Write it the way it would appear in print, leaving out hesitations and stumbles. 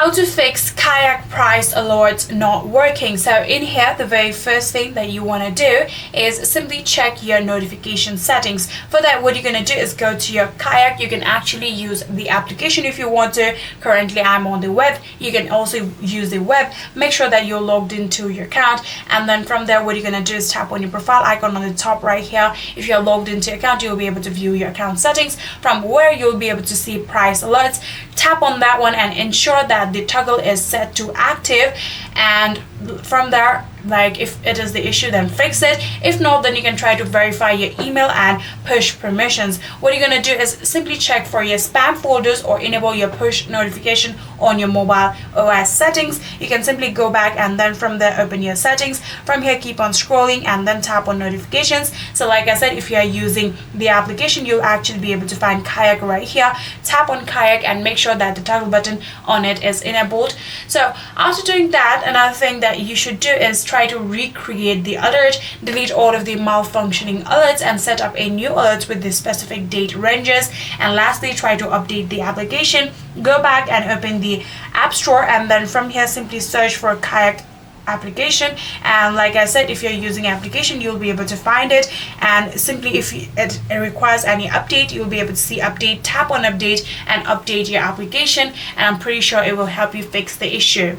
How to fix Kayak price alerts not working. So in here, the very first thing that you want to do is simply check your notification settings. For that, what you're going to do is go to your Kayak. You can actually use the application if you want to. Currently, I'm on the web. You can also use the web. Make sure that you're logged into your account, and then from there, what you're going to do is tap on your profile icon on the top right here. If you're logged into your account, you'll be able to view your account settings, from where you'll be able to see price alerts. Tap on that one and ensure that the toggle is set to active, and from there, like if it is the issue, then fix it. If not, then you can try to verify your email and push permissions. What you're going to do is simply check for your spam folders or enable your push notification on your mobile OS settings. You can simply go back and then from there open your settings. From here, keep on scrolling and then tap on notifications. So like I said, if you are using the application, you'll actually be able to find Kayak right here. Tap on Kayak and make sure that the toggle button on it is enabled. So after doing that, another thing that you should do is try to recreate the alert, delete all of the malfunctioning alerts and set up a new alert with the specific date ranges. And lastly, try to update the application. Go back and open the App Store, and then from here simply search for Kayak application. And like I said, if you're using application, you'll be able to find it, and simply if it requires any update, you'll be able to see update. Tap on update and update your application, and I'm pretty sure it will help you fix the issue.